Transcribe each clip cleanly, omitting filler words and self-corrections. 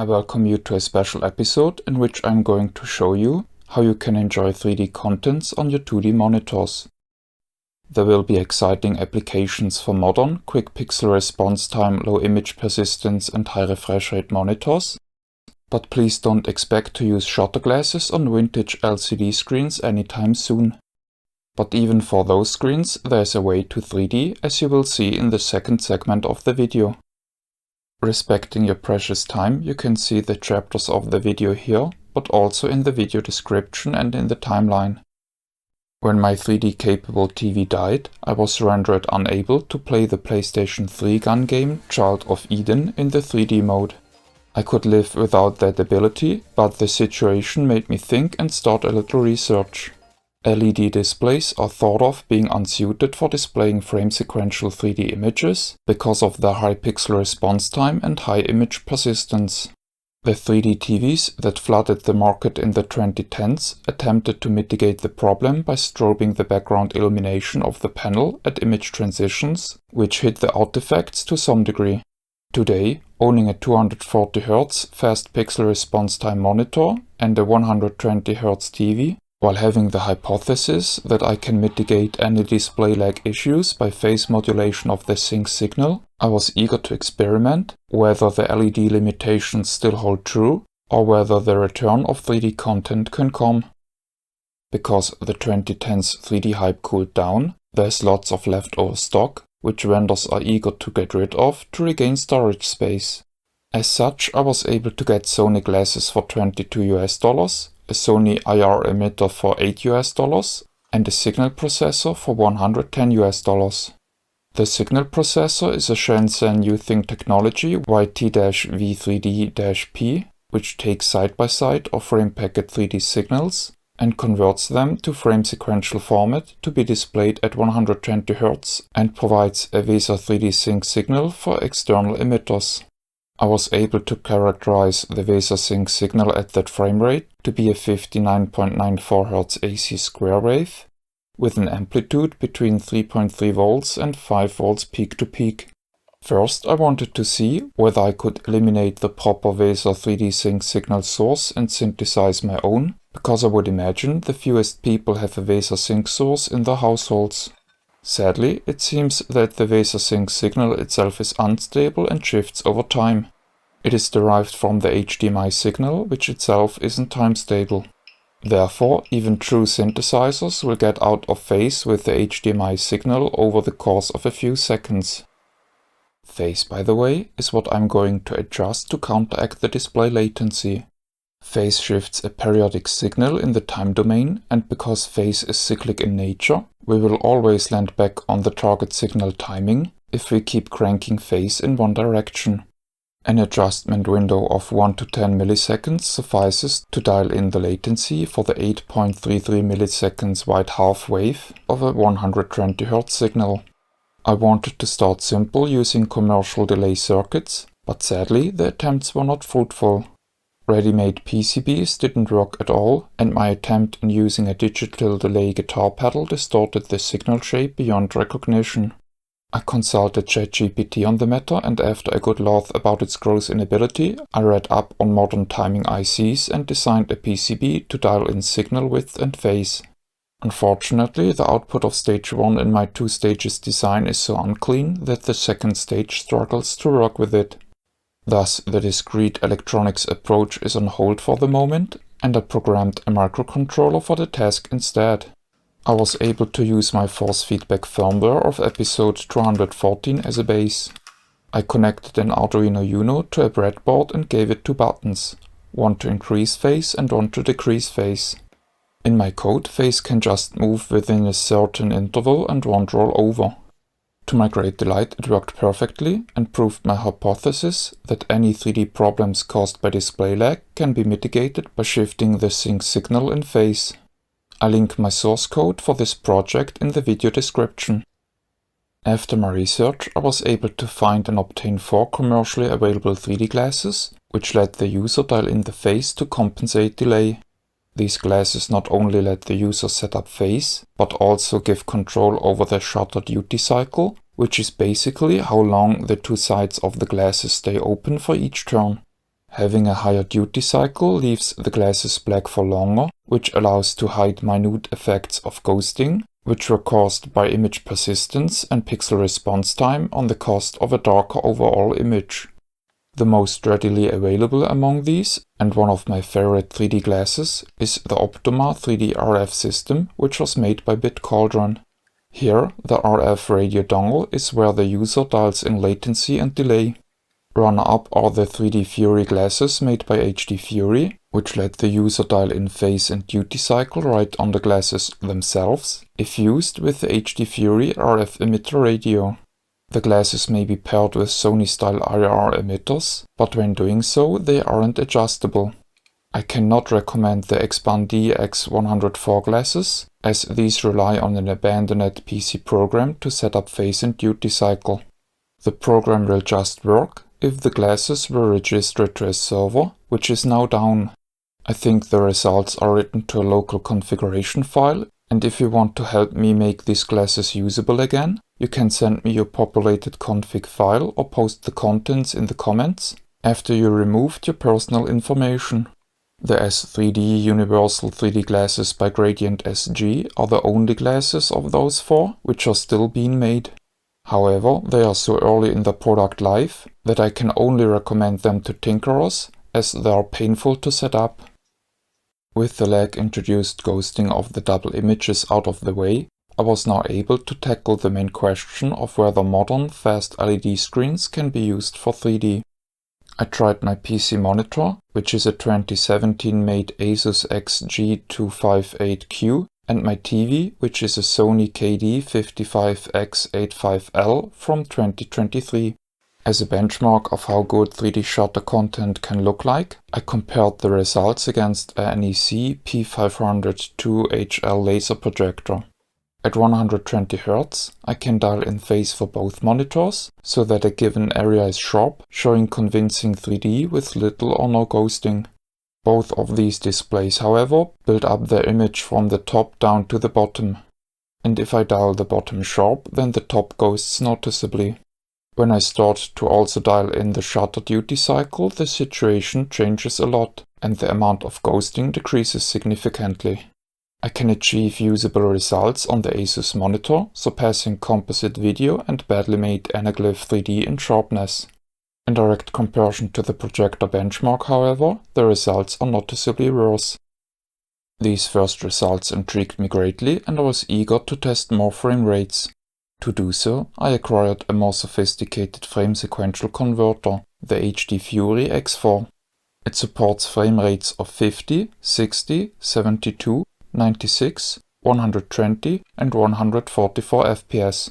I welcome you to a special episode in which I'm going to show you how you can enjoy 3D contents on your 2D monitors. There will be exciting applications for modern, quick pixel response time, low image persistence and high refresh rate monitors, but please don't expect to use shutter glasses on vintage LCD screens anytime soon. But even for those screens, there's a way to 3D, as you will see in the second segment of the video. Respecting your precious time, you can see the chapters of the video here, but also in the video description and in the timeline. When my 3D capable TV died, I was rendered unable to play the PlayStation 3 gun game Child of Eden in the 3D mode. I could live without that ability, but the situation made me think and start a little research. LED displays are thought of being unsuited for displaying frame sequential 3D images because of their high pixel response time and high image persistence. The 3D TVs that flooded the market in the 2010s attempted to mitigate the problem by strobing the background illumination of the panel at image transitions, which hid the artifacts to some degree. Today, owning a 240Hz fast pixel response time monitor and a 120Hz TV, while having the hypothesis that I can mitigate any display lag issues by phase modulation of the sync signal, I was eager to experiment whether the LED limitations still hold true or whether the return of 3D content can come. Because the 2010s 3D hype cooled down, there's lots of leftover stock, which vendors are eager to get rid of to regain storage space. As such, I was able to get Sony glasses for $22, a Sony IR emitter for $8 and a signal processor for $110. The signal processor is a Shenzhen Youthing Technology YT-V3D-P, which takes side-by-side or frame packet 3D signals and converts them to frame sequential format to be displayed at 120Hz and provides a VESA 3D sync signal for external emitters. I was able to characterize the VESA sync signal at that frame rate to be a 59.94Hz AC square wave, with an amplitude between 3.3 volts and 5 volts peak to peak. First, I wanted to see whether I could eliminate the proper VESA 3D sync signal source and synthesize my own, because I would imagine the fewest people have a VESA sync source in their households. Sadly, it seems that the VESA sync signal itself is unstable and shifts over time. It is derived from the HDMI signal, which itself isn't time stable. Therefore, even true synthesizers will get out of phase with the HDMI signal over the course of a few seconds. Phase, by the way, is what I'm going to adjust to counteract the display latency. Phase shifts a periodic signal in the time domain, and because phase is cyclic in nature, we will always land back on the target signal timing if we keep cranking phase in one direction. An adjustment window of 1 to 10 milliseconds suffices to dial in the latency for the 8.33 milliseconds white half wave of a 120Hz signal. I wanted to start simple using commercial delay circuits, but sadly the attempts were not fruitful. Ready-made PCBs didn't work at all, and my attempt in using a digital delay guitar pedal distorted the signal shape beyond recognition. I consulted ChatGPT on the matter, and after a good laugh about its gross inability, I read up on modern timing ICs and designed a PCB to dial in signal width and phase. Unfortunately, the output of stage 1 in my 2 stages design is so unclean that the second stage struggles to work with it. Thus, the discrete electronics approach is on hold for the moment, and I programmed a microcontroller for the task instead. I was able to use my force feedback firmware of episode 214 as a base. I connected an Arduino Uno to a breadboard and gave it 2 buttons, one to increase phase and one to decrease phase. In my code, phase can just move within a certain interval and won't roll over. To my great delight, it worked perfectly and proved my hypothesis that any 3D problems caused by display lag can be mitigated by shifting the sync signal in phase. I link my source code for this project in the video description. After my research, I was able to find and obtain 4 commercially available 3D glasses, which let the user dial in the phase to compensate delay. These glasses not only let the user set up phase, but also give control over the shutter duty cycle, which is basically how long the 2 sides of the glasses stay open for each turn. Having a higher duty cycle leaves the glasses black for longer, which allows to hide minute effects of ghosting, which were caused by image persistence and pixel response time on the cost of a darker overall image. The most readily available among these, and one of my favorite 3D glasses, is the Optoma 3D RF system, which was made by BitCauldron. Here, the RF radio dongle is where the user dials in latency and delay. Runner-up are the 3D Fury glasses made by HD Fury, which let the user dial in phase and duty cycle right on the glasses themselves, if used with the HD Fury RF emitter radio. The glasses may be paired with Sony-style IR emitters, but when doing so, they aren't adjustable. I cannot recommend the XpanD X104 glasses, as these rely on an abandoned PC program to set up phase and duty cycle. The program will just work if the glasses were registered to a server, which is now down. I think the results are written to a local configuration file, and if you want to help me make these glasses usable again, you can send me your populated config file or post the contents in the comments after you removed your personal information. The S3D Universal 3D glasses by Gradient SG are the only glasses of those four which are still being made. However, they are so early in the product life that I can only recommend them to tinkerers, as they are painful to set up. With the lag-induced ghosting of the double images out of the way, I was now able to tackle the main question of whether modern, fast LED screens can be used for 3D. I tried my PC monitor, which is a 2017 made Asus XG258Q, and my TV, which is a Sony KD55X85L from 2023. As a benchmark of how good 3D shutter content can look like, I compared the results against a NEC P502HL laser projector. At 120 Hz, I can dial in phase for both monitors, so that a given area is sharp, showing convincing 3D with little or no ghosting. Both of these displays, however, build up their image from the top down to the bottom. And if I dial the bottom sharp, then the top ghosts noticeably. When I start to also dial in the shutter duty cycle, the situation changes a lot, and the amount of ghosting decreases significantly. I can achieve usable results on the Asus monitor, surpassing composite video and badly made Anaglyph 3D in sharpness. In direct comparison to the projector benchmark, however, the results are noticeably worse. These first results intrigued me greatly, and I was eager to test more frame rates. To do so, I acquired a more sophisticated frame sequential converter, the HD Fury X4. It supports frame rates of 50, 60, 72, 96, 120 and 144 FPS.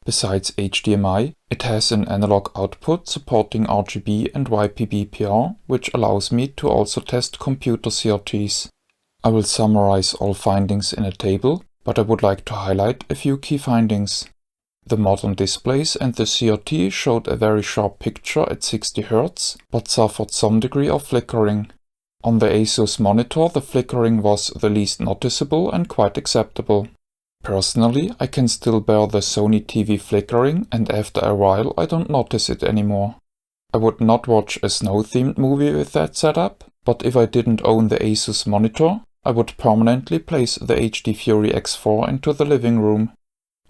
Besides HDMI, it has an analog output supporting RGB and YPBPR, which allows me to also test computer CRTs. I will summarize all findings in a table, but I would like to highlight a few key findings. The modern displays and the CRT showed a very sharp picture at 60 Hz, but suffered some degree of flickering. On the Asus monitor, the flickering was the least noticeable and quite acceptable. Personally, I can still bear the Sony TV flickering, and after a while I don't notice it anymore. I would not watch a snow-themed movie with that setup, but if I didn't own the Asus monitor, I would permanently place the HD Fury X4 into the living room.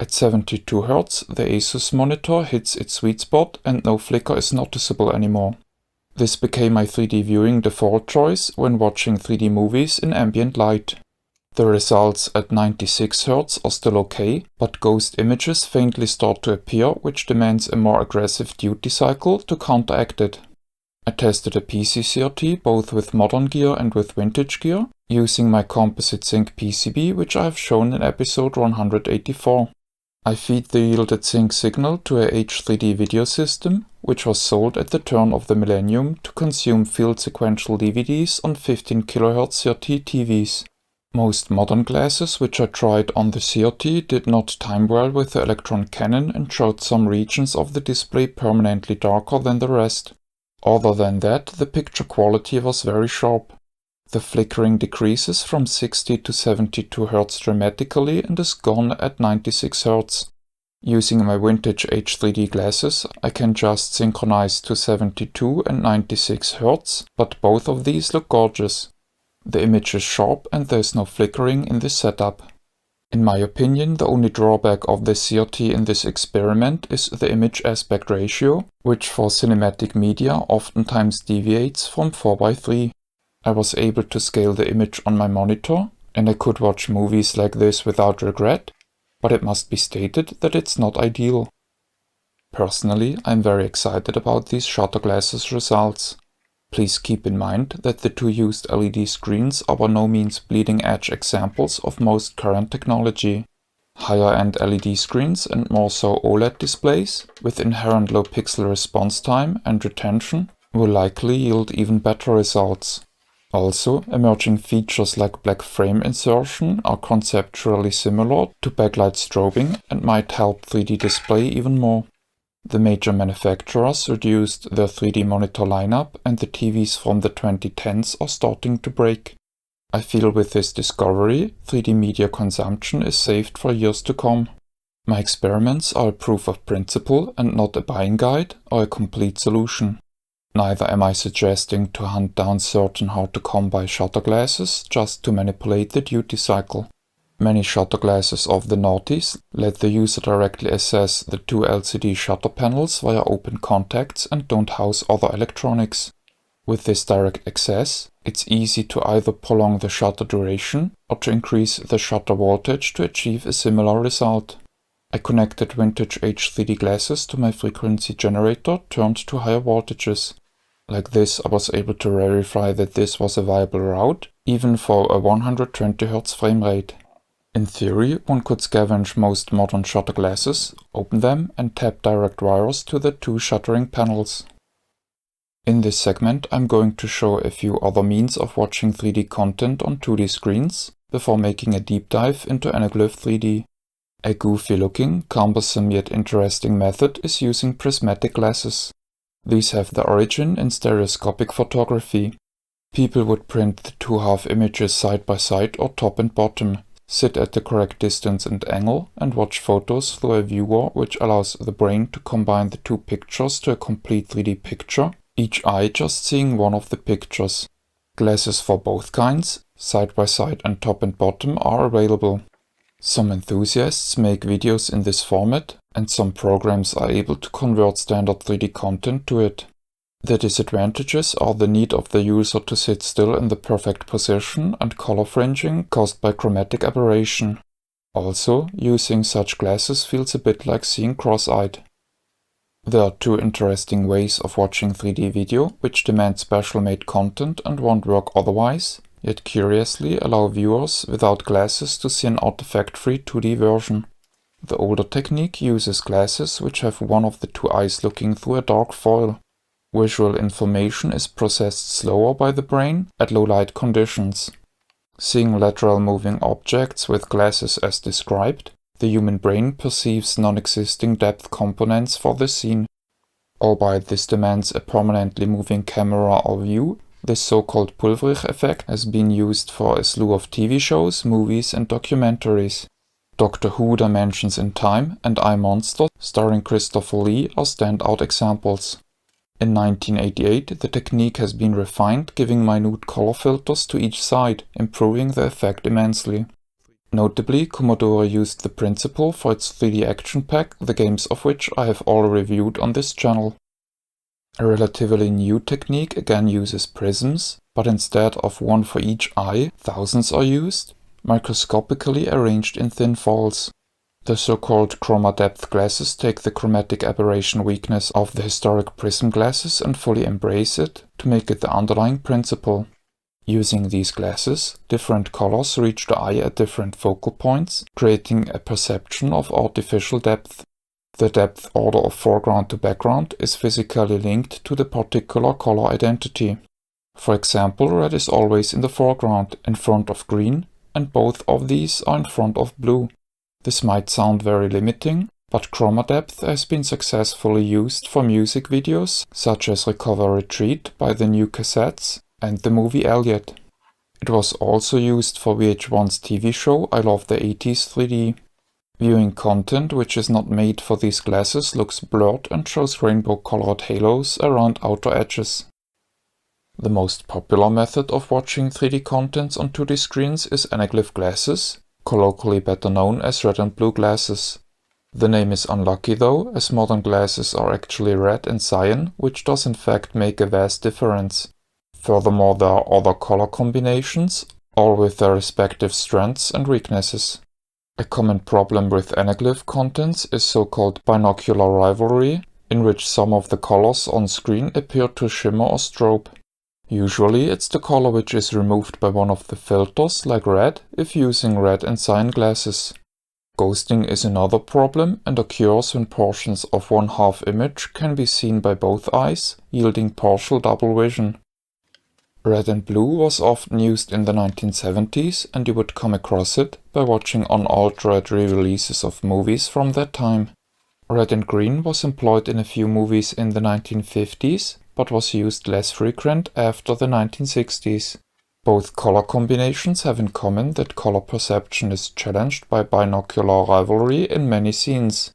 At 72 Hz, the Asus monitor hits its sweet spot and no flicker is noticeable anymore. This became my 3D viewing default choice when watching 3D movies in ambient light. The results at 96 Hz are still okay, but ghost images faintly start to appear, which demands a more aggressive duty cycle to counteract it. I tested a PC CRT both with modern gear and with vintage gear, using my composite zinc PCB, which I have shown in episode 184. I feed the yielded zinc signal to a H3D video system, which was sold at the turn of the millennium to consume field sequential DVDs on 15 kHz CRT TVs. Most modern glasses which I tried on the CRT did not time well with the electron cannon and showed some regions of the display permanently darker than the rest. Other than that, the picture quality was very sharp. The flickering decreases from 60 to 72 Hz dramatically and is gone at 96 Hz. Using my vintage H3D glasses, I can just synchronize to 72 and 96 Hz, but both of these look gorgeous. The image is sharp and there is no flickering in this setup. In my opinion, the only drawback of the CRT in this experiment is the image aspect ratio, which for cinematic media oftentimes deviates from 4:3. I was able to scale the image on my monitor, and I could watch movies like this without regret, but it must be stated that it's not ideal. Personally, I'm very excited about these shutter glasses results. Please keep in mind that the two used LED screens are by no means bleeding-edge examples of most current technology. Higher-end LED screens and more so OLED displays, with inherent low pixel response time and retention, will likely yield even better results. Also, emerging features like black frame insertion are conceptually similar to backlight strobing and might help 3D display even more. The major manufacturers reduced their 3D monitor lineup and the TVs from the 2010s are starting to break. I feel with this discovery, 3D media consumption is saved for years to come. My experiments are a proof of principle and not a buying guide or a complete solution. Neither am I suggesting to hunt down certain hard-to-come-by shutter glasses just to manipulate the duty cycle. Many shutter glasses of the noughties let the user directly access the two LCD shutter panels via open contacts and don't house other electronics. With this direct access, it's easy to either prolong the shutter duration or to increase the shutter voltage to achieve a similar result. I connected vintage H3D glasses to my frequency generator turned to higher voltages. Like this, I was able to verify that this was a viable route, even for a 120 Hz frame rate. In theory, one could scavenge most modern shutter glasses, open them and tap direct wires to the two shuttering panels. In this segment, I'm going to show a few other means of watching 3D content on 2D screens, before making a deep dive into Anaglyph 3D. A goofy-looking, cumbersome yet interesting method is using prismatic glasses. These have their origin in stereoscopic photography. People would print the two half images side by side or top and bottom, sit at the correct distance and angle, and watch photos through a viewer which allows the brain to combine the two pictures to a complete 3D picture, each eye just seeing one of the pictures. Glasses for both kinds, side by side and top and bottom, are available. Some enthusiasts make videos in this format, and some programs are able to convert standard 3D content to it. The disadvantages are the need of the user to sit still in the perfect position and color fringing caused by chromatic aberration. Also, using such glasses feels a bit like seeing cross-eyed. There are two interesting ways of watching 3D video which demand special-made content and won't work otherwise, yet curiously allow viewers without glasses to see an artifact-free 2D version. The older technique uses glasses which have one of the two eyes looking through a dark foil. Visual information is processed slower by the brain at low light conditions. Seeing lateral moving objects with glasses as described, the human brain perceives non-existing depth components for the scene. Albeit this demands a permanently moving camera or view, this so-called Pulvrich effect has been used for a slew of TV shows, movies and documentaries. Doctor Who Dimensions in Time and I, Monster, starring Christopher Lee, are standout examples. In 1988, the technique has been refined, giving minute color filters to each side, improving the effect immensely. Notably, Commodore used the principle for its 3D action pack, the games of which I have all reviewed on this channel. A relatively new technique again uses prisms, but instead of one for each eye, thousands are used, microscopically arranged in thin foils. The so-called chroma depth glasses take the chromatic aberration weakness of the historic prism glasses and fully embrace it to make it the underlying principle. Using these glasses, different colors reach the eye at different focal points, creating a perception of artificial depth. The depth order of foreground to background is physically linked to the particular color identity. For example, red is always in the foreground, in front of green, and both of these are in front of blue. This might sound very limiting, but chroma depth has been successfully used for music videos such as Recover Retreat by the New Cassettes and the movie Elliot. It was also used for VH1's TV show I Love the 80s 3D. Viewing content which is not made for these glasses looks blurred and shows rainbow-colored halos around outer edges. The most popular method of watching 3D contents on 2D screens is Anaglyph glasses, colloquially better known as red and blue glasses. The name is unlucky though, as modern glasses are actually red and cyan, which does in fact make a vast difference. Furthermore, there are other color combinations, all with their respective strengths and weaknesses. A common problem with Anaglyph contents is so-called binocular rivalry, in which some of the colors on screen appear to shimmer or strobe. Usually it's the color which is removed by one of the filters, like red, if using red and cyan glasses. Ghosting is another problem and occurs when portions of one half image can be seen by both eyes, yielding partial double vision. Red and blue was often used in the 1970s, and you would come across it by watching unaltered re-releases of movies from that time. Red and green was employed in a few movies in the 1950s, but was used less frequent after the 1960s. Both color combinations have in common that color perception is challenged by binocular rivalry in many scenes.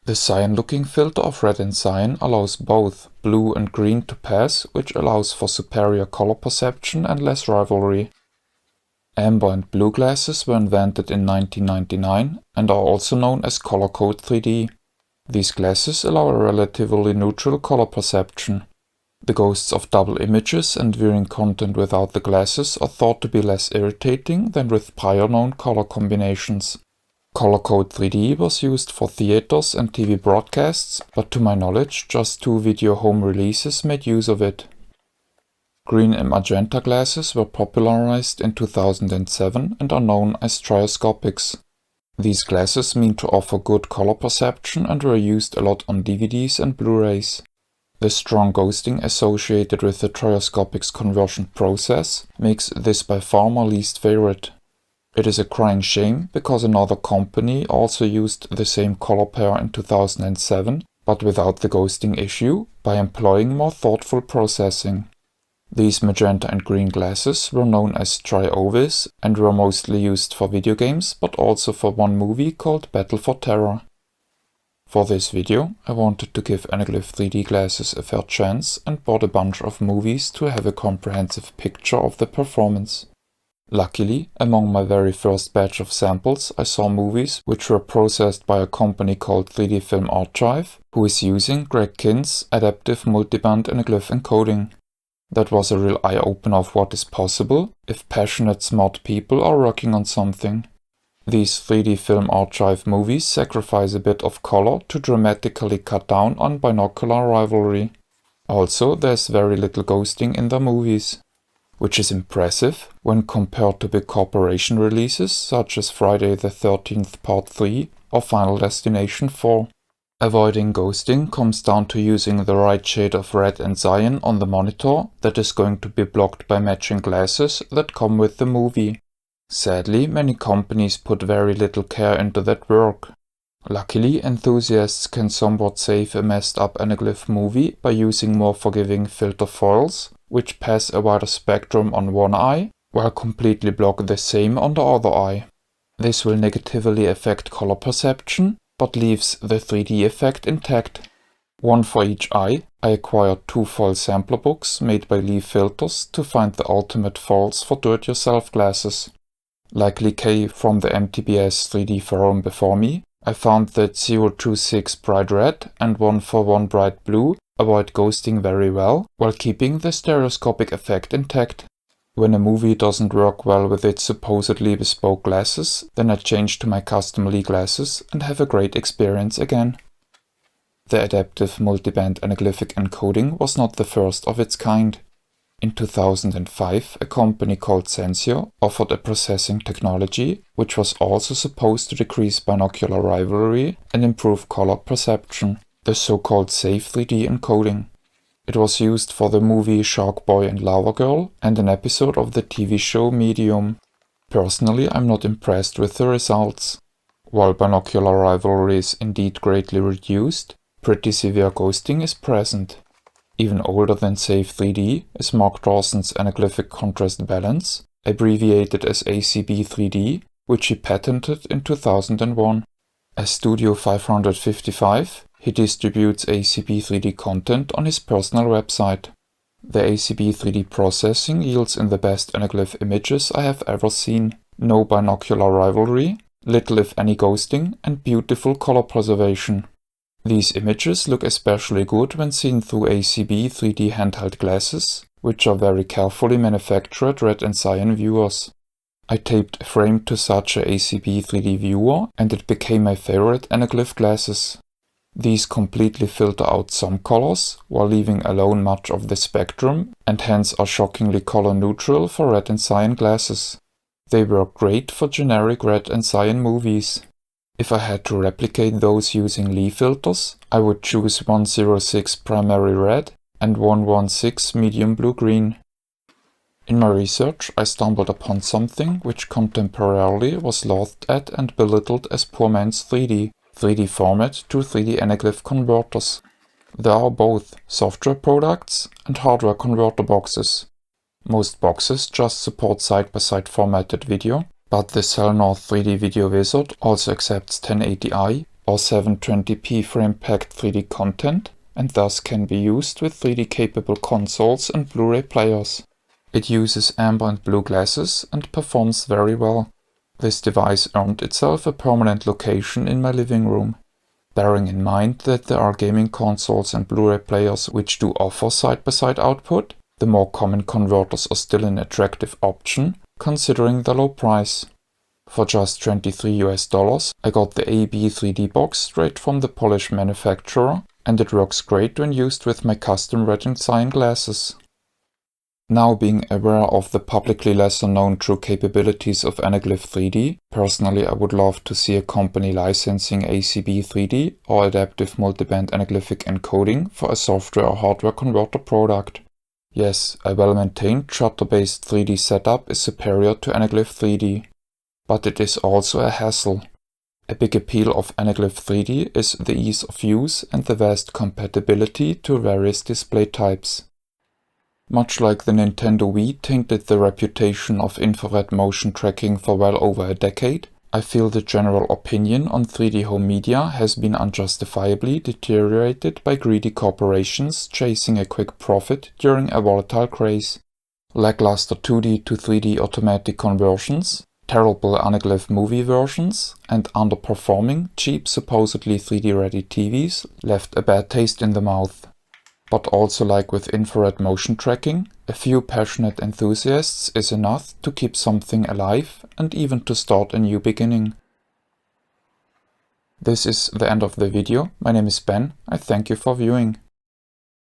The cyan-looking filter of red and cyan allows both blue and green to pass, which allows for superior color perception and less rivalry. Amber and blue glasses were invented in 1999 and are also known as Color Code 3D. These glasses allow a relatively neutral color perception. The ghosts of double images and viewing content without the glasses are thought to be less irritating than with prior known color combinations. Color Code 3D was used for theaters and TV broadcasts, but to my knowledge just 2 video home releases made use of it. Green and magenta glasses were popularized in 2007 and are known as trioscopics. These glasses mean to offer good color perception and were used a lot on DVDs and Blu-rays. The strong ghosting associated with the trioscopics conversion process makes this by far my least favorite. It is a crying shame because another company also used the same color pair in 2007, but without the ghosting issue, by employing more thoughtful processing. These magenta and green glasses were known as tri-ovis and were mostly used for video games, but also for one movie called Battle for Terra. For this video, I wanted to give Anaglyph 3D glasses a fair chance and bought a bunch of movies to have a comprehensive picture of the performance. Luckily, among my very first batch of samples, I saw movies which were processed by a company called 3D Film Archive, who is using Greg Kinn's adaptive multiband Anaglyph encoding. That was a real eye-opener of what is possible if passionate, smart people are working on something. These 3D Film Archive movies sacrifice a bit of color to dramatically cut down on binocular rivalry. Also, there's very little ghosting in their movies, which is impressive when compared to big corporation releases such as Friday the 13th Part 3 or Final Destination 4. Avoiding ghosting comes down to using the right shade of red and cyan on the monitor that is going to be blocked by matching glasses that come with the movie. Sadly, many companies put very little care into that work. Luckily, enthusiasts can somewhat save a messed up Anaglyph movie by using more forgiving filter foils, which pass a wider spectrum on one eye, while completely block the same on the other eye. This will negatively affect color perception, but leaves the 3D effect intact. One for each eye, I acquired 2 foil sampler books made by Leaf Filters to find the ultimate foils for do-it-yourself glasses. Like Lee K from the MTBS 3D forum before me, I found that 026 Bright Red and 141 Bright Blue avoid ghosting very well, while keeping the stereoscopic effect intact. When a movie doesn't work well with its supposedly bespoke glasses, then I change to my custom Lee glasses and have a great experience again. The adaptive multiband anaglyphic encoding was not the first of its kind. In 2005, a company called Sensio offered a processing technology which was also supposed to decrease binocular rivalry and improve color perception, the so-called Safe 3D encoding. It was used for the movie Shark Boy and Lava Girl and an episode of the TV show Medium. Personally, I'm not impressed with the results. While binocular rivalry is indeed greatly reduced, pretty severe ghosting is present. Even older than Safe 3D is Mark Dawson's anaglyphic contrast balance, abbreviated as ACB 3D, which he patented in 2001. As Studio 555, he distributes ACB 3D content on his personal website. The ACB 3D processing yields in the best Anaglyph images I have ever seen. No binocular rivalry, little if any ghosting, and beautiful color preservation. These images look especially good when seen through ACB 3D handheld glasses, which are very carefully manufactured red and cyan viewers. I taped a frame to such a ACB 3D viewer and it became my favorite Anaglyph glasses. These completely filter out some colors, while leaving alone much of the spectrum, and hence are shockingly color neutral for red and cyan glasses. They work great for generic red and cyan movies. If I had to replicate those using Lee filters, I would choose 106 primary red and 116 medium blue-green. In my research, I stumbled upon something which contemporarily was laughed at and belittled as poor man's 3D format to 3D Anaglyph converters. There are both software products and hardware converter boxes. Most boxes just support side-by-side formatted video, but the Cellnorth 3D Video Wizard also accepts 1080i or 720p frame-packed 3D content and thus can be used with 3D-capable consoles and Blu-ray players. It uses amber and blue glasses and performs very well. This device earned itself a permanent location in my living room. Bearing in mind that there are gaming consoles and Blu-ray players which do offer side-by-side output, the more common converters are still an attractive option, considering the low price. For just $23 I got the AB3D box straight from the Polish manufacturer, and it works great when used with my custom red and cyan glasses. Now being aware of the publicly lesser known true capabilities of Anaglyph 3D, personally I would love to see a company licensing ACB 3D or adaptive multiband anaglyphic encoding for a software or hardware converter product. Yes, a well-maintained shutter-based 3D setup is superior to Anaglyph 3D, but it is also a hassle. A big appeal of Anaglyph 3D is the ease of use and the vast compatibility to various display types. Much like the Nintendo Wii tainted the reputation of infrared motion tracking for well over a decade, I feel the general opinion on 3D home media has been unjustifiably deteriorated by greedy corporations chasing a quick profit during a volatile craze. Lackluster 2D to 3D automatic conversions, terrible Anaglyph movie versions, and underperforming, cheap supposedly 3D-ready TVs left a bad taste in the mouth. But also like with infrared motion tracking, a few passionate enthusiasts is enough to keep something alive and even to start a new beginning. This is the end of the video. My name is Ben. I thank you for viewing.